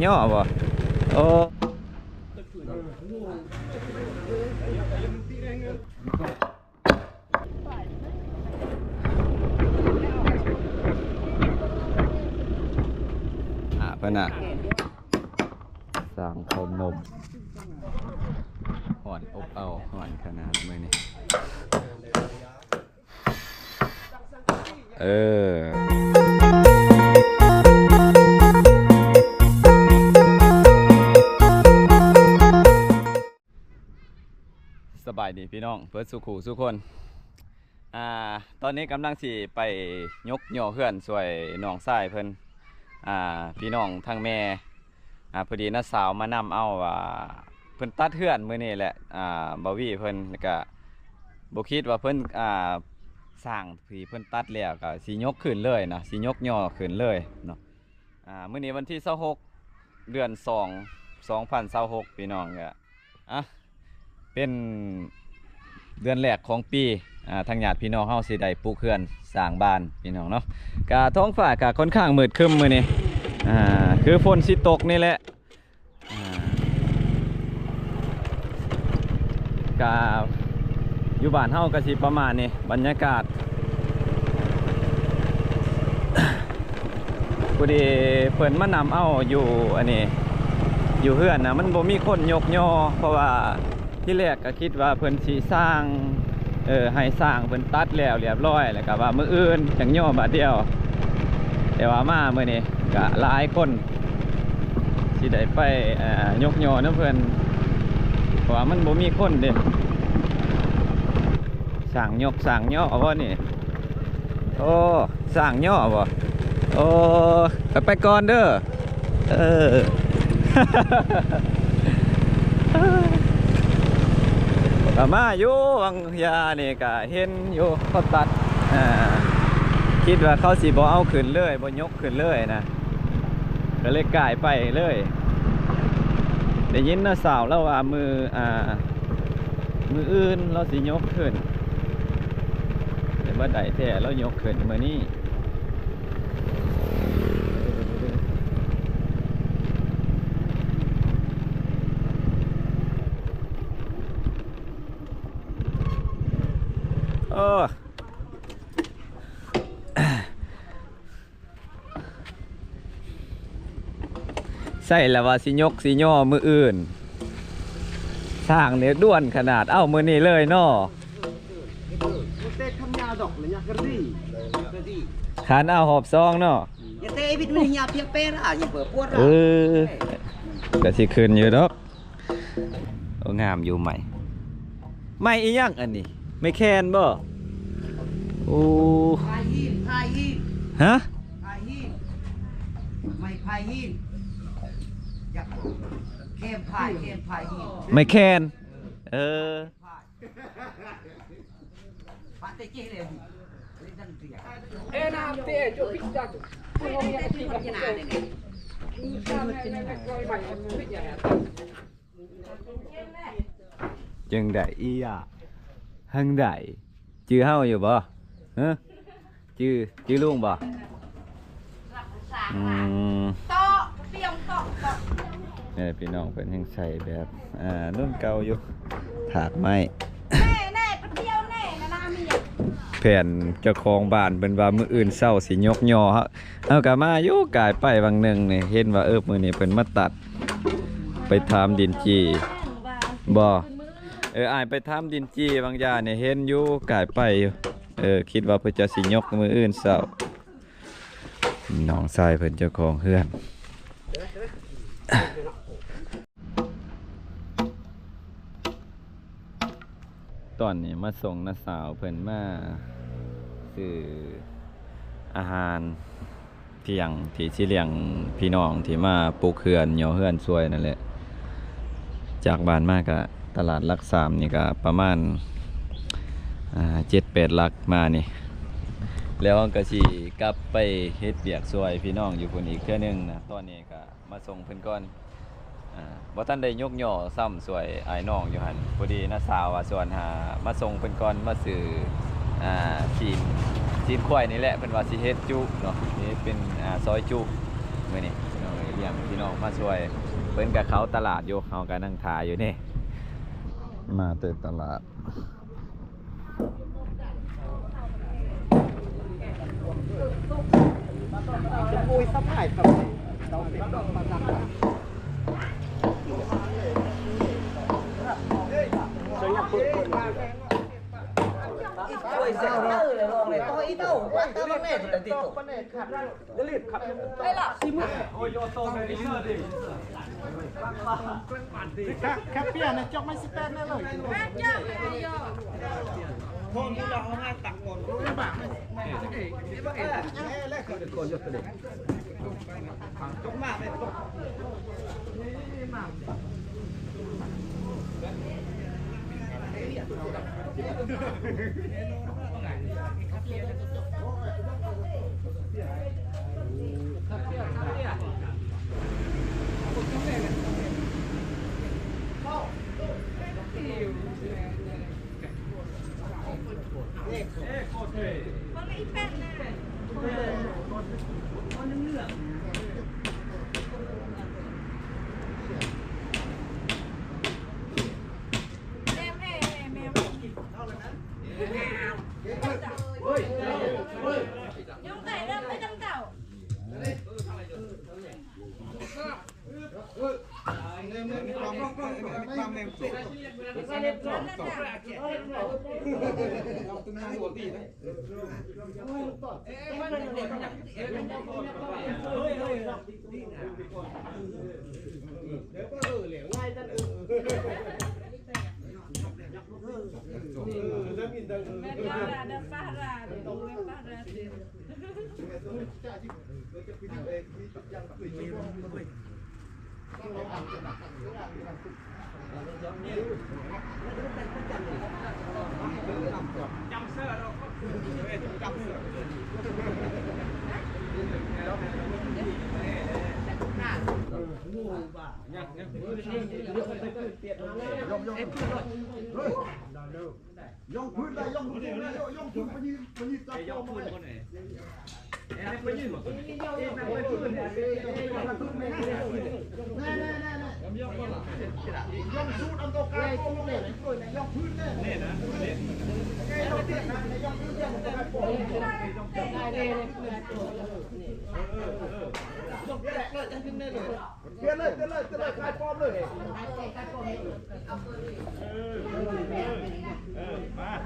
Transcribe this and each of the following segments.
ย่อบ่โอ้เพิ่นน่ะสั่งข้าวนมห่อนอบเอาห่อนขนาดมื้อนี้สบายดีพี่น้องเพื่อสุขุสุกคนตอนนี้กำลังสิไปยกย่อเพื่อนสวยน้องชายเพิ่นพี่น้องทางแม่พอดีน้าสาวมานำเอาเพิ่นตัดเพื่อนมื้อนี้แหละบ่วี่เพิ่นแล้วก็บ่คิดว่าเพิ่นสร้างที่เพิ่นตัดแล้วก็สิยกขึ้นเลยนะสิยกย่อขึ้นเลยเนาะมื้อนี้วันที่26เดือน2 2026พี่น้องก็เป็นเดือนแรกของปีทางญาติพี่น้องเฮาสิได้ปลูกเรือนสร้างบ้านพี่น้องเนาะกะท้องฟ้ากะค่อนข้างมืดครึ้มมื้อนี้คือฝนสิตกนี่แหละกะอยู่บ้านเฮาก็สิประมาณนี้บรรยากาศพอดีเพิ่นมานำเอาอยู่อันนี้อยู่เฮือนนะมันบ่มีคนยกย่อเพราะว่าที่แรกก็คิดว่าเพิ่นสิสร้างให้สร้างเพิ่นตัดแล้วเรียบร้อยแล้วก็ว่ามื้ออื่นจังย่อบาดเดียวแต่ว่ามามื้อนี้ก็หลายคนสิได้ไปยกย่อนำเพิ่นเพราะว่ามันบ่มีคนเด้สร้างยกสร้างย่อบ่นี่โอ้สร้างย่อบ่โอ้ไปก่อนเด้อก็มาอยู่วังยานี่ก็เห็นอยู่เขาตัดคิดว่าเขาสิบ่เอาขึ้นเลยบ่ยกขึ้นเลยนะก็เลยกายไปเลยได้ยินน้าสาวแล้วว่ามืออื่นเราสิยกขึ้นแต่ว่าได้แท้เรายกขึ้นมื้อนี้ใส่แล้วว่าสิยกสิย่อมืออื่นสร้างเนี่ยด้วนขนาดมือนี้เลยเนาะขานเอาหอบซองเนาะก็สิคืนอยู่ดอกงามอยู่ใหม่ไม่อีหยังอันนี้ไม่แคนบ่โอ้ฮะไม่พายหินเข้มพายหินไม่แคนจึงได้อีหังได้จื้อเฮาอยู่บ่ฮะจื้อลุงบ่เนี่ยพี่น้องเพิ่นยังใส่แบบรุ่นเก่าอยู่ถากไม้แผ่นเจ้าของบ้านเป็นว่ามื้ออื่นเช้าสิยกย่อเฮาก็มาอยู่กายไปบางนึงนี่เห็นว่ามื้อนี้เพิ่นมาตัดไปทำดินจีบ่อ้ายไปทำดินจีบางอย่างเนี่ยเห็นอยู่กายไปอยู่คิดว่าเพิ่นจะสิยกมื้ออื่นเช้าน้องชายเพิ่นเจ้าของเฮือนตอนนี้มาส่งน้าสาวเพิ่นมาซื้ออาหารเที่ยงที่สิเลี้ยงพี่น้องที่มาปลูกเฮือนย่อเฮือนช่วยนั่นแหละจากบ้านมาก็ตลาดหลัก3นี่ก็ประมาณ7-8 หลักมานี่แล้วก็สิกลับไปเฮ็ดเวียกช่วยพี่น้องอยู่พุ่นอีกเทื่อนึงนะตอนนี้ก็มาส่งเพิ่นก่อนบ่ทันได้ยกย่อซ้ำสวยอ้ายน้องอยู่หั่นพอดีน้าสาวว่าส่วนหามาส่งเพิ่นก่อนมาซื้อจีนควายนี่แหละเพิ่นว่าสิเฮ็ดจุเนาะนี่เป็นซอยจุมื้อนี้ ลี้ยงพี่น้องมาช่วยเพิ่นกับเขาตลาดอยู่เขาก็นั่งถ่ายอยู่นี่มาเติมตลาดจะปุยซับไข่ครับต้องเป็นต้องมาตั้งกันใช่ยังเปิดคนปุยเสร็จแล้วเลยลองเลยตัวอีเต้าว่าเต้าแม่ตัวติดตัวแม่ขับจะรีบขับได้ละซิมุโอ้ยโยโตเลยดิเซอร์ดิแคปเปียนะจอกไม่สแตนได้เลยแม่จ้าไม่ยอมพงที่เราเอามาตักก่อนไม่บาไม่เอกไม่เอกแรกคือคนยกตัวเด็กจกมาไม่ตกย่องพื้นได้ย่องพื้นได้ย่องพื้นไปยืนจับย่องพื้นคนไหนไปยืนไปพื้นย่องสูดอันตกายโป้งเลยย่องพื้นเลยนี่นะย่องพื้นนะย่องพื้นย่องตกายโป้งได้ย่องแตกเลยจะขึ้นได้เลยเกินเลยกายโป้งเลยมา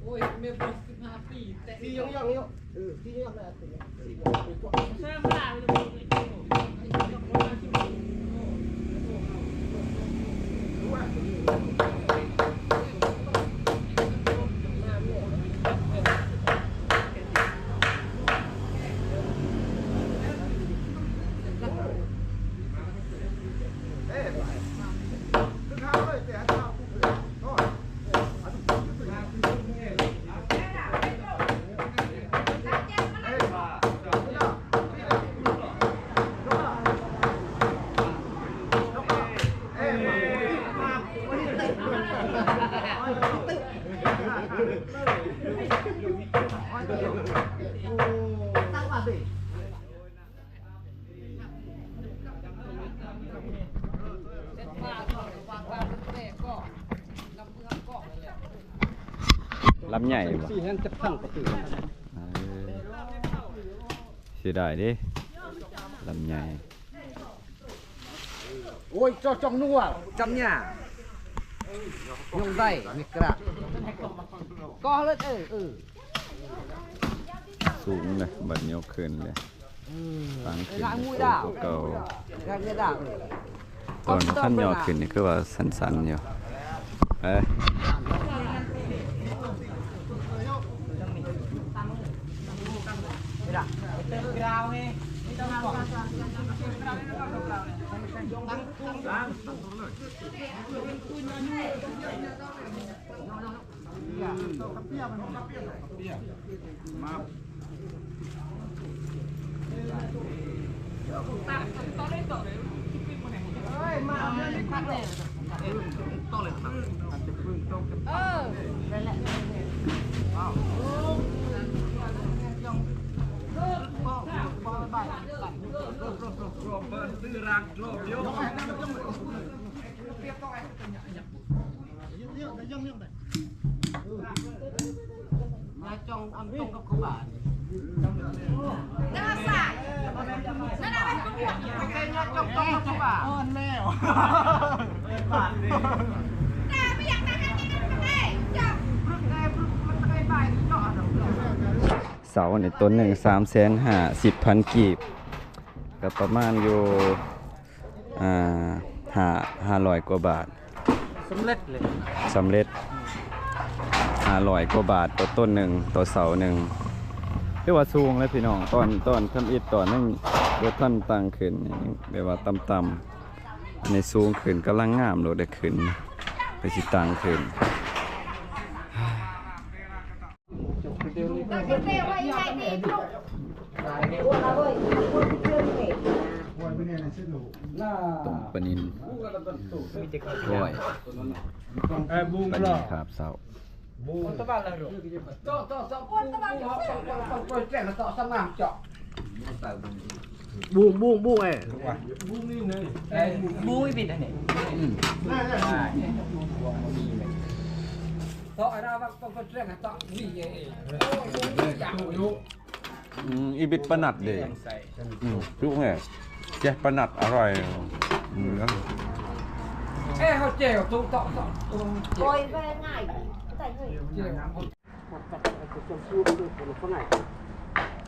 โอ้ยเมียบอก15 ปีแต่ที่ยังที่ยังเลยเสริมพลัง ลำใหญ่บ่ สี่เห็นจะพังประตู เสียดายเดิลำใหญ่ โอ้ยเจ้าจ้องนัวจำเนี่ยยงได้มีกระก็เลยสูงเลยบัดยกขึ้นเลยตั้งขึ้นสูงกว่าเก่า ได้ไม่ได้ ตอนขั้นยอดขึ้นนี่คือว่าสั้นๆอยู่จองอันตรงกับเขาบ้านน่าสะน่าเป็นคนไม่เคยจองตรงกับเขาบ้านอ่อนแน่บ้านนี่แต่ไม่อยากนั่งให้กันเลยจับพึ่งได้พึ่งมันจะไปไปเจาะ เสาเนี่ยต้นหนึ่ง350,000 กีบก็ประมาณอยู่500 กว่าบาท สำเร็จเลย สำเร็จ500 กว่าบาทต่อต้นหนึ่งต่อเสาหนึ่งเรียกว่าสูงเลยพี่น้องตอนทำอิฐตอนนั้นเดี๋ยวท่านตั้งขึ้นเรียกว่าต่ำๆในสูงขึ้นกำลังงามโลดได้ขึ้นไปสิตั้งขึ้น ต้มปลานิลกล้วยปลานิลครับเสา บูงไอ้บูงไม่ปิดอันนี้ต่อไอ้เราต้องเรียกต่อวิ่งอีบิดปนัดเด็กลูกเนี่ยแจ๊ปนัดอร่อยเขาเจ๋อตุ้งต่อโอ้ยไปง่ายใส่เฮ้ย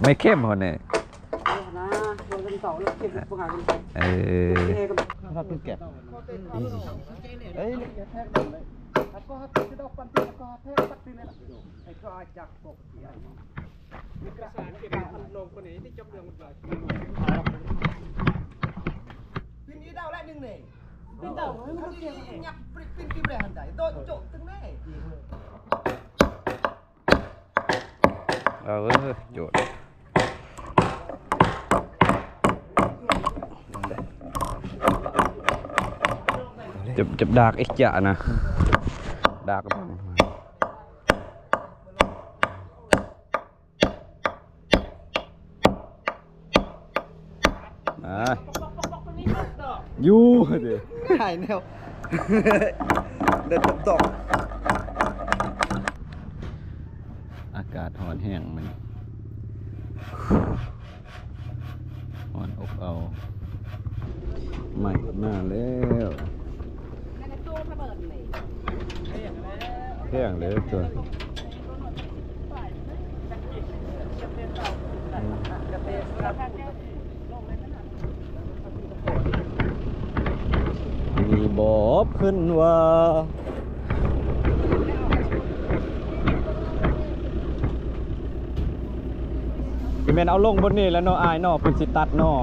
ไม่เข้มเหรอเนี่ยถ้าเป็นแกะเอ้ยก็ที่เราปั่นตีก็แท้ปัดตีเลยไอ้ก็จับปกติมีกระสานเก็บอันลงคนนี้ที่จบเรื่องมันเลยปีนี้ดาวแรกหนึ่งเนี่ยปีดาวมันเกี่ยวยับปีกี่แบรนด์ได้โดนโจตึงแน่โจทย์จับดากอีกจ่านะดากบ้างอยู่เดี๋ยวหายแนวเดินตกอากาศร้อนแห้งมันร้อนอบเอาใหม่มาแล้วแห้งเลยตัวมีบอกขึ้นว่าพี่เมนเอาลงบนนี้แล้วเนาะอายเนาะเพิ่นสิตัดเนาะ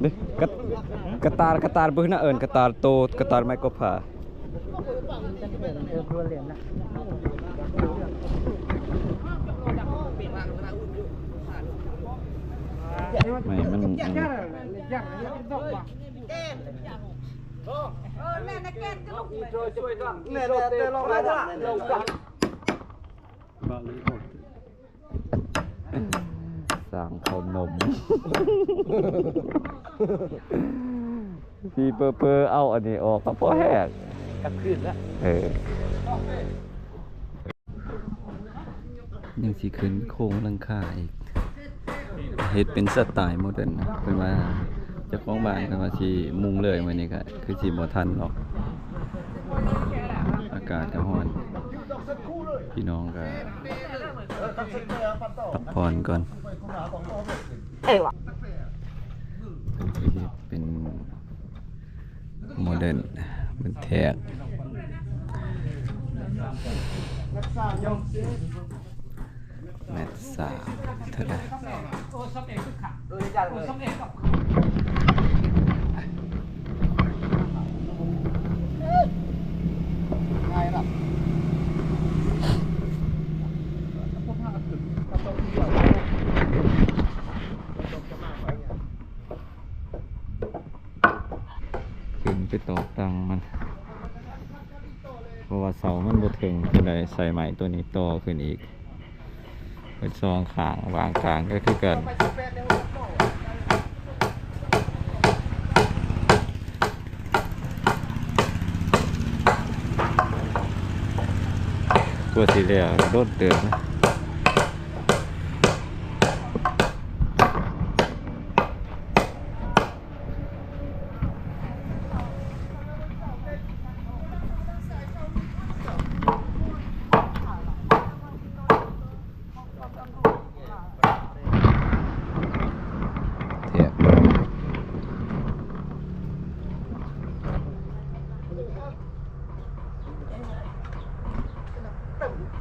เด้กระตาเบิ่งน่ะเอิ้นกระตาโตกระตาไม้กบผาไม่มันสร้างขนมพี่เปอร์เอาอันนี้ออกครับพ่อแหกกลับคืนแล้วยังสิขึ้นโค้งหลังคาอีกเฮ็ดเป็นสไตล์โมเดิร์นนะเพิ่นว่าเจ้าของบ้านเพิ่นว่าสิมุงเลยมื้อนี้ก็คือสิบ่ทันหรอกอากาศก็ร้อนพี่น้องก็พักผ่อนก่อนเป็นโมเดิร์นเป็นแท็กแมทสาเท่าไหร่ขึ้นไปตอกตังมันเพราะว่าเสามันบ่ถึงก็เลยใส่ใหม่ตัวนี้ต่อขึ้นอีกเป็นซองขางวางขางก็คือกันตัวสีเหลืองโดดเตือนนะ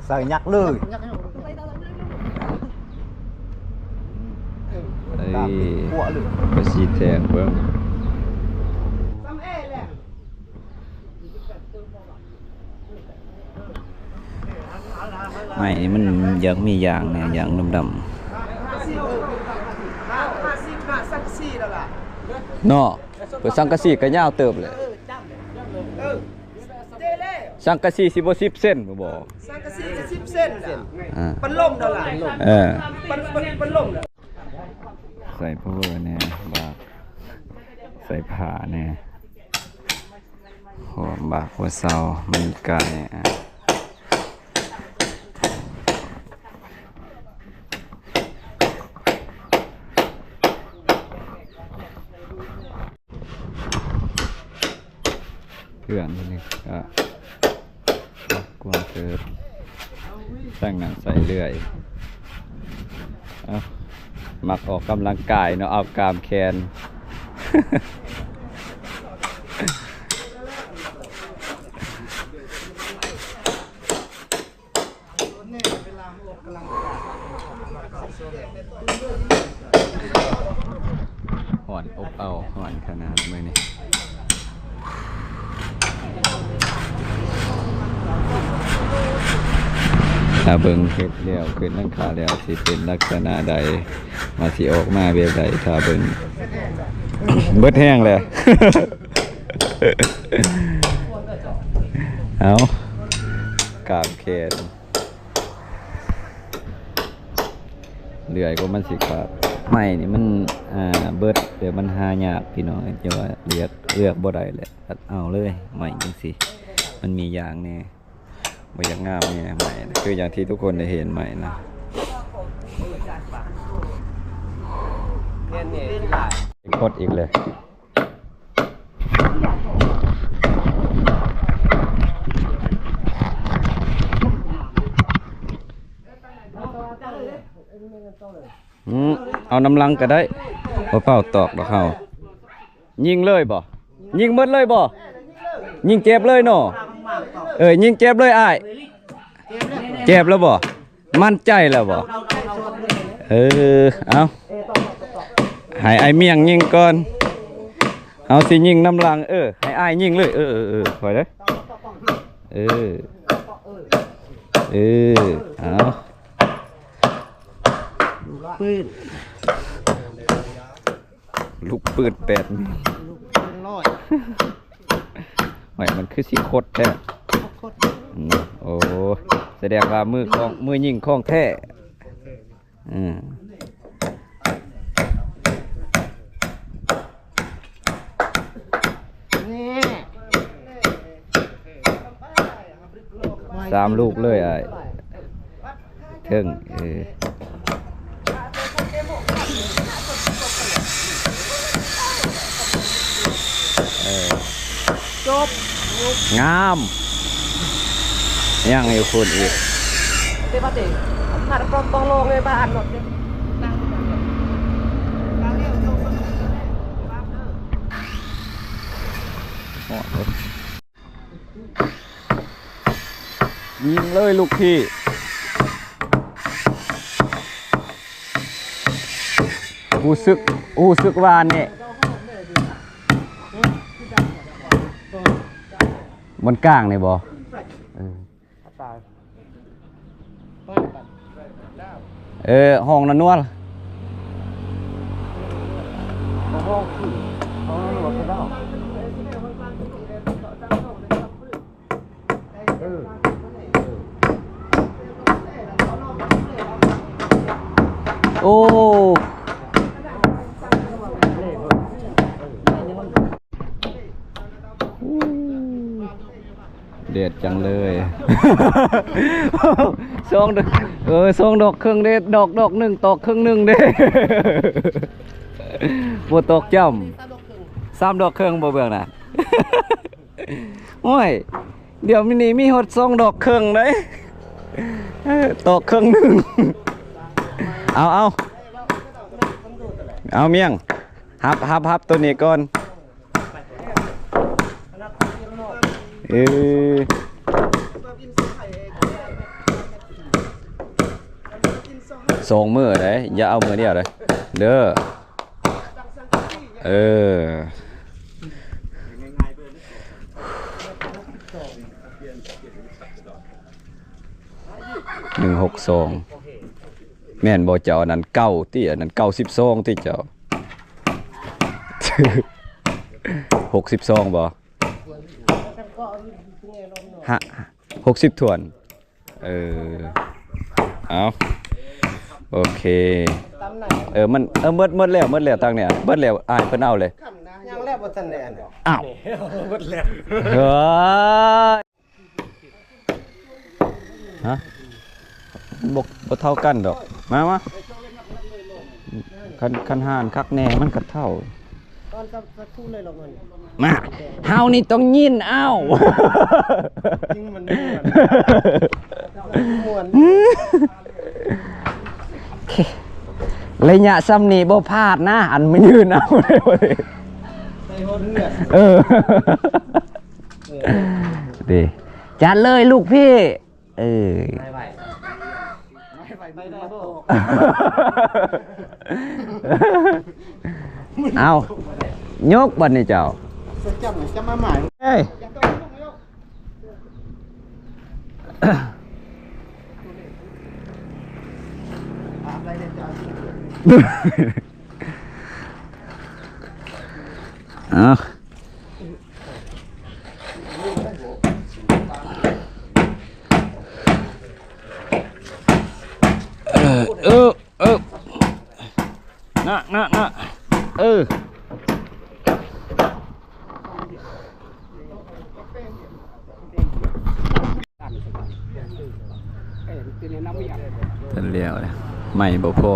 ใส่ยักเลย ไอ้กระสีแทงเบิ่งไม่นี่มันยังมีอย่างเนี่ยอย่างดำๆเนาะเปิดสังกะสีก็ยาวเติบเลยสังกะสีสิบ่10 เซนบ่สังกะสีจะ10 เส้นปันล่มเท่าไหร่ปันล่มใส่พาวเวอร์แน่บากใส่ผ้าแน่หอมบากหัวเสามันไก่เพื่อนนี่ก็กวางเกิดตั้งหนังใส่เรื่อยมักออกกำลังกายเนาะเอากามแคนหอนอบเอาหอนขนาดมือนี่ถ้าเบิ่งเฮ็ดแล้วขึ้นหลังคาแล้วสิเป็นลักษณะใดมาสิออกมาแบบใดถ้าเบิ่ง เบิดแห้งเลย เอากามแขนเลื่อยก็มันสิขาดไม้นี่มันเบิดเดี๋ยวมันหายากพี่น้องจะว่าเลือกบ่ได้แหละตัดเอาเลยไม้จังซี่มันมีอย่างแน่บ่อยากงามแน่ไม้คืออย่างที่ทุกคนได้เห็นไม้นะกดอีกเลยเอาน้ำลังก็ได้บ่เฝ้าตอกดอกเฮายิงเลยบ่ยิงหมดเลยบ่ยิงเจ็บเลยเนาะยิงเจ็บเลยอ้ายเจ็บแล้วบ่มั่นใจแล้วบ่เอา ให้ไอ้เมียงยิงก่อนเอาสิยิงน้ำลังให้อ้ายยิงเลยถอยเด้อเอาปืนลูกปืน8นี่หอยมันคือสิโคตรแท้โอ้แสดงว่ามือยิงของแท้3 ลูกเลยไอ้เทิงจบงามยังอยู่คุณอีกเดี๋ยวเดี๋ยวมาปลอมต้องลงเลยบ้านหมดเลยยิงเลยลูกพี่อูซึกวานเนี่ยบนกลางเนี่ยบอห้องนั่นนวลโอ้เด็ดจังเลยส่งส่งดอกครึ่งเด็ดดอกหนึ่งตอกครึ่งหนึ่งเด้บัวตกจ้ำ3 ดอกครึ่งบ่เบื่อนะโอ้ยเดี๋ยวมินี่มีหด2 ดอกครึ่งเลยตอกครึ่งหนึ่งเอาเมียงฮับตัวนี้ก่อน2 มือเลยอย่าเอามือเดียวเลยเด้อ162แม่นบ่เจ้านั้น9ที่อันนั้น92ที่เจ้า62บ่60 ถ้วนเอาโอเคมันเบิดแล้วตังเนี่ยเบิดแล้วอ้ายเพิ่นเอาเลยยังแล้วบ่ทันได้อันอ้าวเบิดแล้วเฮ้ยฮะบ่เท่ากันดอกมาคันห่านคักแน่มันก็เท่าตอนสักครู่เลยหรอกมันมาเฮานี่ต้องยินเอาจริงมันม่วนระยะซ้ำนี่บ่พลาดนะอันมันยืนเอาเลยเว้ยใส่ฮอดเลือดดิจัดเลยลูกพี่เอายกบัดนี่เจ้าจะมาหมายเอ้ยน่ะเลี้ยวเลยไม่บ่พอ